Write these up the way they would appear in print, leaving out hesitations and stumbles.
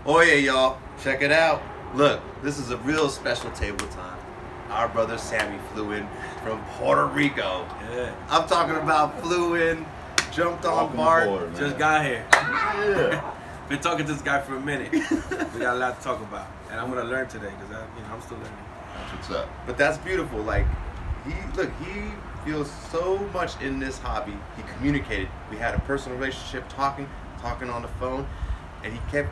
Oh yeah, y'all, check it out. Look, this is a real special table time. Our brother Sammy flew in from Puerto Rico. Yeah. I'm talking about flew in, jumped on Welcome board. aboard, man. Just got here. Yeah. Been talking to this guy for a minute. We got a lot to talk about, and I'm gonna learn today because I'm still learning. That's what's up. But that's beautiful. Like, he feels so much in this hobby. He communicated. We had a personal relationship, talking on the phone, and he kept.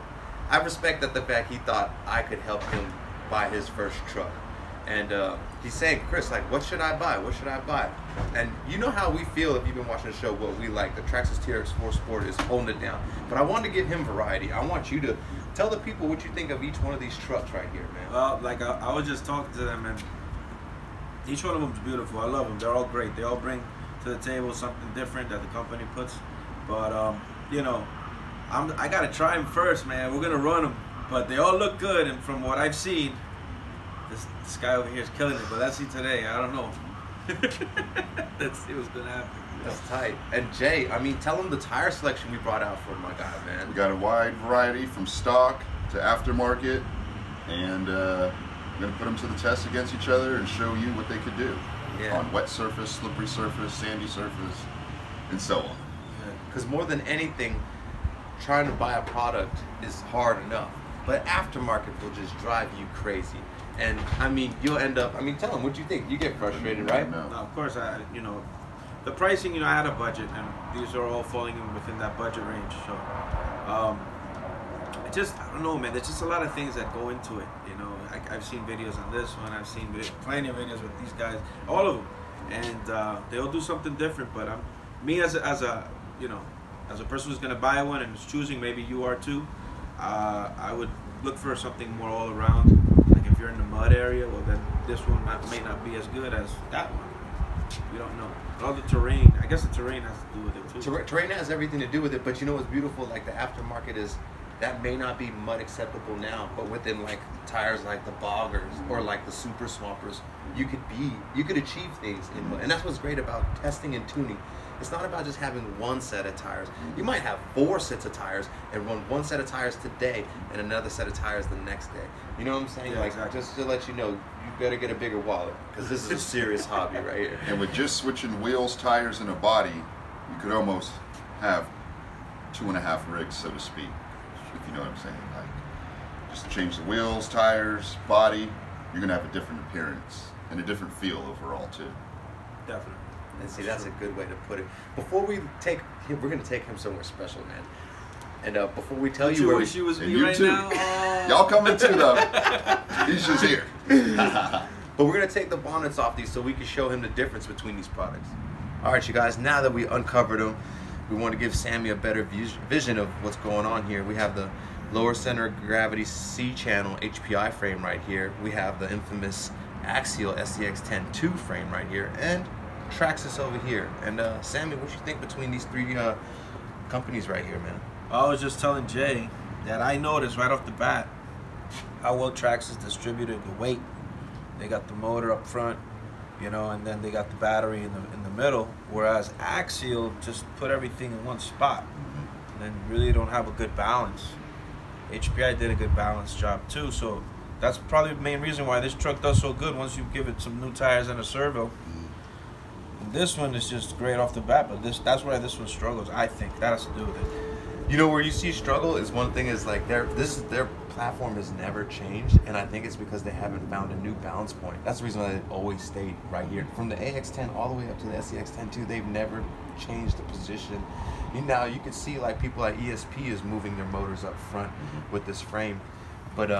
I respect that the fact he thought I could help him buy his first truck. And he's saying, Chris, like, what should I buy? What should I buy? And you know how we feel if you've been watching the show, what we like. The Traxxas TRX4 Sport is holding it down. But I wanted to give him variety. I want you to tell the people what you think of each one of these trucks right here, man. Well, like I was just talking to them, and each one of them is beautiful. I love them. They're all great. They all bring to the table something different that the company puts. But you know, I gotta try them first, man. We're gonna run them, but they all look good. And from what I've seen, this guy over here is killing it. But let's see today. I don't know. Let's see what's gonna happen. That's tight. And Jay, I mean, tell him the tire selection we brought out for my guy, man. We got a wide variety from stock to aftermarket, and we're going to put them to the test against each other and show you what they could do on wet surface, slippery surface, sandy surface, and so on. Because more than anything, trying to buy a product is hard enough, but aftermarket will just drive you crazy. And I mean, you'll end up. I mean, tell them what you think. You get frustrated, right? No. Now, of course, you know, the pricing. You know, I had a budget, and these are all falling within that budget range. So, I don't know, man. There's just a lot of things that go into it. You know, I've seen videos on this one. I've seen plenty of videos with these guys, all of them, and they'll do something different. But me as a you know, as a person who's gonna buy one and is choosing, maybe you are too. I would look for something more all around. Like if you're in the mud area, well then this one may not be as good as that one. We don't know. But all the terrain, I guess the terrain has to do with it too. Terrain has everything to do with it, but you know what's beautiful? Like the aftermarket is. That may not be mud acceptable now, but within like tires like the boggers or like the super swampers, you could achieve things in mud. And that's what's great about testing and tuning. It's not about just having one set of tires. You might have 4 sets of tires and run one set of tires today and another set of tires the next day. You know what I'm saying? Yeah, like exactly. Just to let you know, you better get a bigger wallet because this is a serious hobby right here. And with just switching wheels, tires, and a body, you could almost have 2.5 rigs, so to speak. If you know what I'm saying, like just change the wheels, tires, body, you're gonna have a different appearance and a different feel overall too. Definitely. And see, that's a good way to put it. Before we take him, we're gonna take him somewhere special, man. And before we tell you where wish you was And me you right too. now. Oh. Y'all coming too though. He's just here. but we're gonna take the bonnets off these so we can show him the difference between these products. All right, you guys. Now that we uncovered them, we want to give Sammy a better vision of what's going on here. We have the lower center of gravity C-channel HPI frame right here. We have the infamous Axial SCX-10-2 frame right here, and Traxxas over here. And Sammy, what you think between these 3 companies right here, man? I was just telling Jay that I noticed right off the bat how well Traxxas distributed the weight. They got the motor up front, you know, and then they got the battery in the middle, whereas Axial just put everything in one spot and then really don't have a good balance. HPI did a good balance job too, so that's probably the main reason why this truck does so good once you give it some new tires and a servo. And this one is just great off the bat, but that's why this one struggles. I think that has to do with it. You know where you see struggle is one thing is like their platform has never changed, and I think it's because they haven't found a new balance point. That's the reason why they've always stayed right here. From the AX10 all the way up to the SCX-10-2, they've never changed the position. Now you can see like people like ESP is moving their motors up front with this frame, but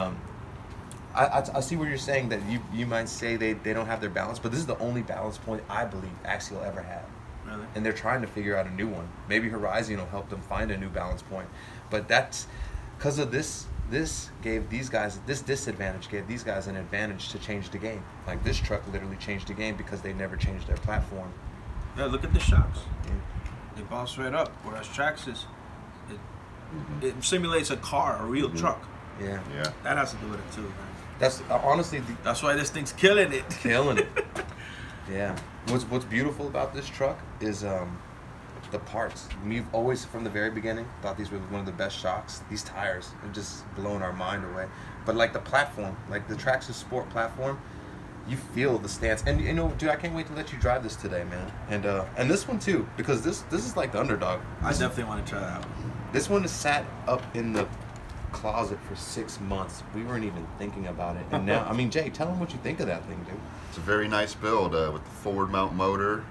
I see what you're saying that you might say they don't have their balance, but this is the only balance point I believe Axial ever had. Really? And they're trying to figure out a new one. Maybe Horizon will help them find a new balance point. But that's because of this gave these guys, this disadvantage gave these guys an advantage to change the game. Like this truck literally changed the game because they never changed their platform. Yeah, look at the shocks. Yeah. They bounce right up, whereas Traxxas, it simulates a car, a real truck. Yeah. Yeah. That has to do with it too, man. That's honestly That's why this thing's killing it. killing it. Yeah. What's beautiful about this truck is the parts. We've always, from the very beginning, thought these were one of the best shocks. These tires have just blown our mind away. But like the platform, like the Traxxas Sport platform, you feel the stance. And you know, dude, I can't wait to let you drive this today, man. And this one too, because this is like the underdog. I definitely want to try that one. This one is sat up in the closet for 6 months. We weren't even thinking about it. And now, I mean, Jay, tell them what you think of that thing, dude. It's a very nice build with the forward mount motor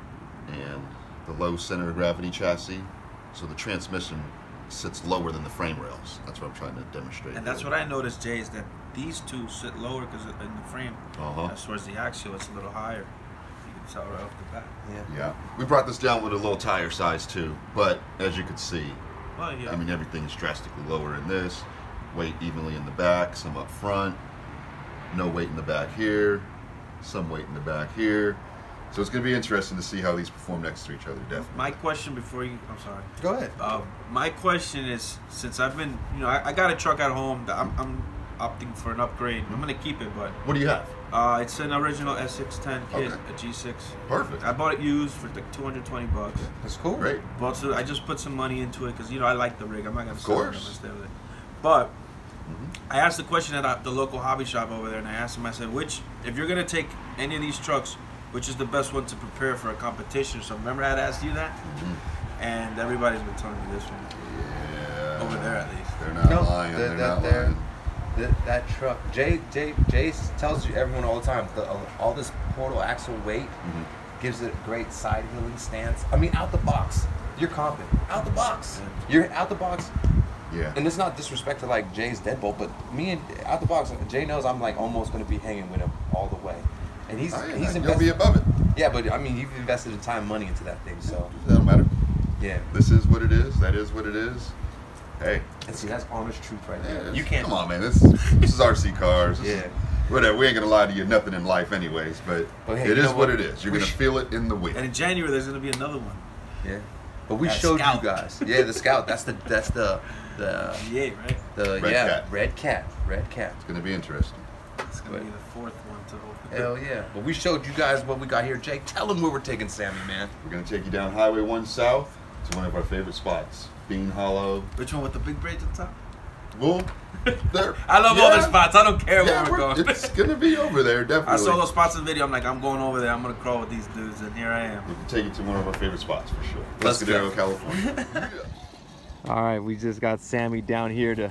and the low center of gravity chassis. So the transmission sits lower than the frame rails. That's what I'm trying to demonstrate. And that's what I noticed, Jay, is that these two sit lower because in the frame, as towards the axle, it's a little higher. You can tell right off the bat. Yeah. We brought this down with a little tire size too, but as you can see, Well, yeah. I mean, everything's drastically lower in this. Weight evenly in the back, some up front. No weight in the back here. Some weight in the back here. So it's going to be interesting to see how these perform next to each other, definitely. My question before you, I'm sorry. Go ahead. My question is, since I've been, you know, I got a truck at home that I'm opting for an upgrade. I'm going to keep it, but What do you have? it's an original S610 kit, Okay. a G6. Perfect. I bought it used for like $220. That's cool. Great. But so I just put some money into it because, you know, I like the rig. I'm not going to sell it. I'm course. gonna stay with it. But I asked the question at the local hobby shop over there, and I asked him, I said, if you're going to take any of these trucks, which is the best one to prepare for a competition? So remember I had asked you that? And everybody's been telling me this one. Yeah. Over there, at least. They're not lying. They're not lying. That truck, Jay tells you everyone all the time. All this portal axle weight gives it a great side hilling stance. I mean, out the box, you're confident. Out the box, you're out the box. Yeah. And it's not disrespect to like Jay's deadbolt, but me and out the box, Jay knows I'm like almost going to be hanging with him all the way. And he's invested. You'll be above it. Yeah, but I mean, you've invested in time, money into that thing, so That don't matter. yeah. This is what it is. That is what it is. Hey. And see, that's honest truth right there. Yeah, You can't. Come on, man. This is RC cars. This is- Yeah. whatever. We ain't gonna lie to you. Nothing in life, anyways. But hey, it you is know what what? it is. You're gonna feel it in the weight. And in January, there's going to be another one. Yeah. But we That showed Scout. you guys. Yeah, the Scout. That's the Yeah, right? the Red Cat. Red Cat. It's gonna be interesting. It's going to be the fourth one to open. Hell yeah. But we showed you guys what we got here. Jake, tell them where we're taking Sammy, man. We're gonna take you down Highway 1 South to one of our favorite spots, Bean Hollow. Which one with the big bridge on top? Well, there. I love all the spots. I don't care where we're going. It's gonna be over there, definitely. I saw those spots in the video. I'm like, I'm going over there. I'm going to crawl with these dudes. And here I am. We can take you to one of our favorite spots for sure. Let's go. California. Yeah. All right, we just got Sammy down here to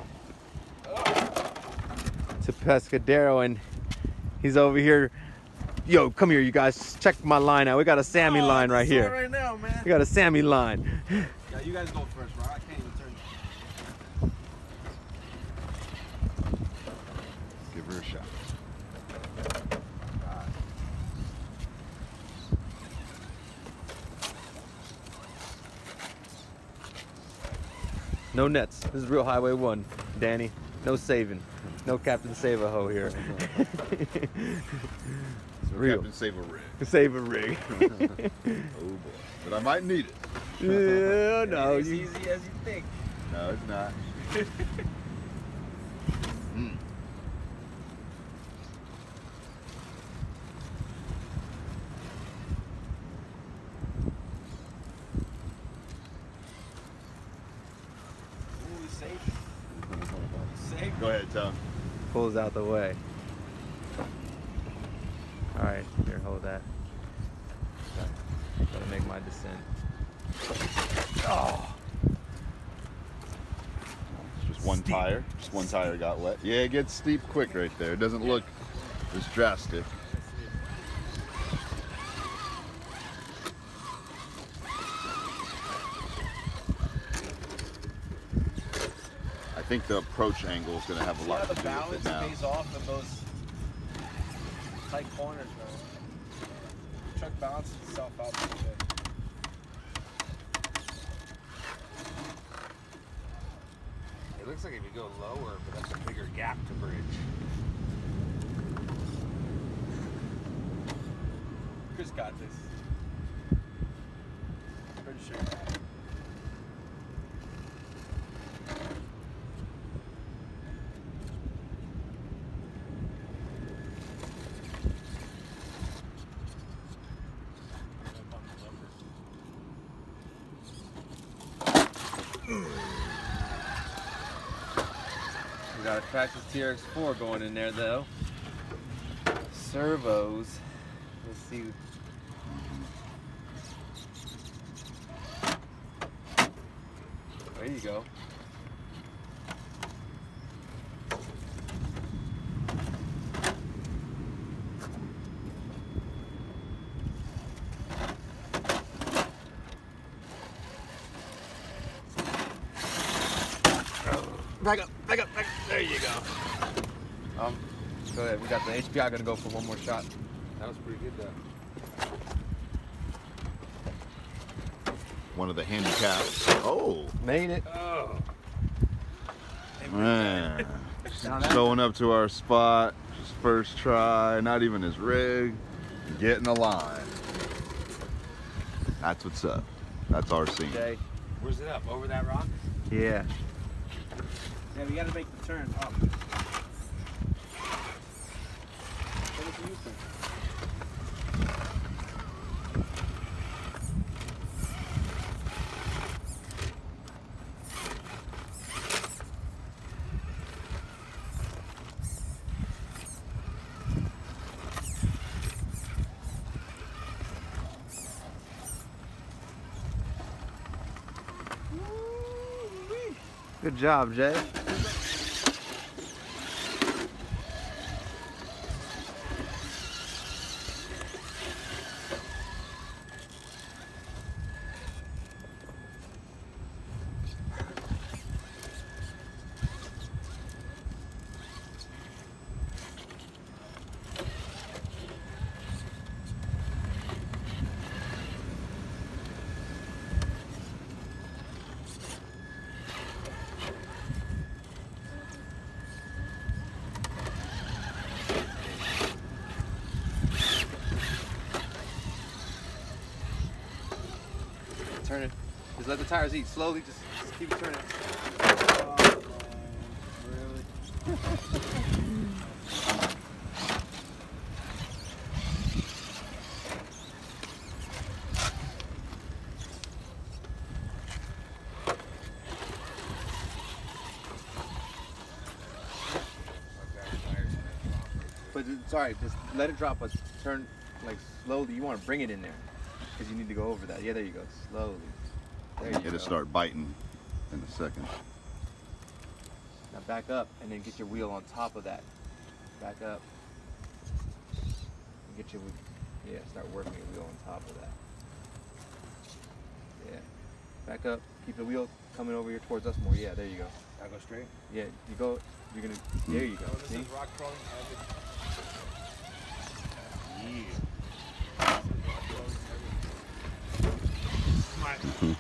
Pescadero, and he's over here. Yo, come here, you guys. Check my line out. We got a Sammy line right here. Right now, man. We got a Sammy line. Yeah, you guys go first, bro. I can't even turn. Let's give her a shot. No nets. This is real Highway 1, Danny. No saving. No Captain Save-A-Ho here. It's real. Captain Save a Rig. Save a rig. Oh boy. But I might need it. Yeah, no. It's easy as you think. No, it's not. Ooh, he's safe. Safe. Go ahead, Tom. Pulls out the way. All right, here, hold that. Gotta make my descent. Oh. It's just one tire. Just one tire got wet. Yeah, it gets steep quick right there. It doesn't look as drastic. I think the approach angle is going to have a lot to do with it now. off of those tight corners, bro. The truck balances itself out pretty good. It looks like if you go lower, but that's a bigger gap to bridge. Chris got this. Pretty sure. got a Traxxas TRX4 going in there though. Servos. Let's see. There you go. Back up, back up, back up. There you go. Go ahead. We got the HPI gonna go for one more shot. That was pretty good though. One of the handicaps. Oh, Made it. Oh. man. Showing up to our spot, just first try, not even his rig, getting the line. That's what's up. That's our scene. Okay. Where's it up? Over that rock? Yeah. Yeah, we gotta make the turn up. Good job, Jay. Turn it. Just let the tires eat. Slowly, just keep it turning. Really? But it's alright, just let it drop, but turn like slowly. You want to bring it in there because you need to go over that. Yeah, there you go. Slowly. There you go. It'll start biting in a second. Now back up and then get your wheel on top of that. Back up. And get your, yeah, start working your wheel on top of that. Yeah. Back up. Keep the wheel coming over here towards us more. Yeah, there you go. I go straight? Yeah, you go. You're gonna. There you go. Oh, this See? is rock crawling.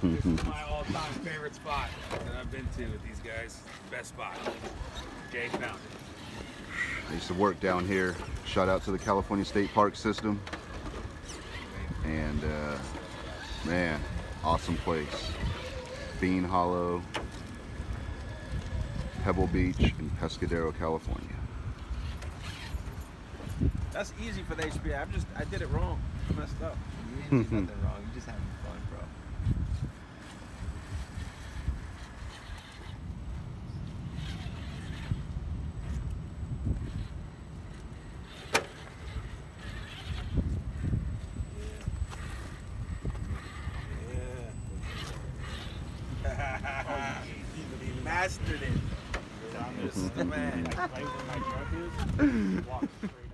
This is my all-time favorite spot that I've been to with these guys. Best spot. Jay found it. I used to work down here. Shout out to the California State Park system. And man, awesome place. Bean Hollow, Pebble Beach, in Pescadero, California. That's easy for the HPI. I did it wrong. I messed up. You didn't do nothing wrong. You just having fun, bro. Yeah. He mastered it. This is the man. Like when my truck is, walk straight.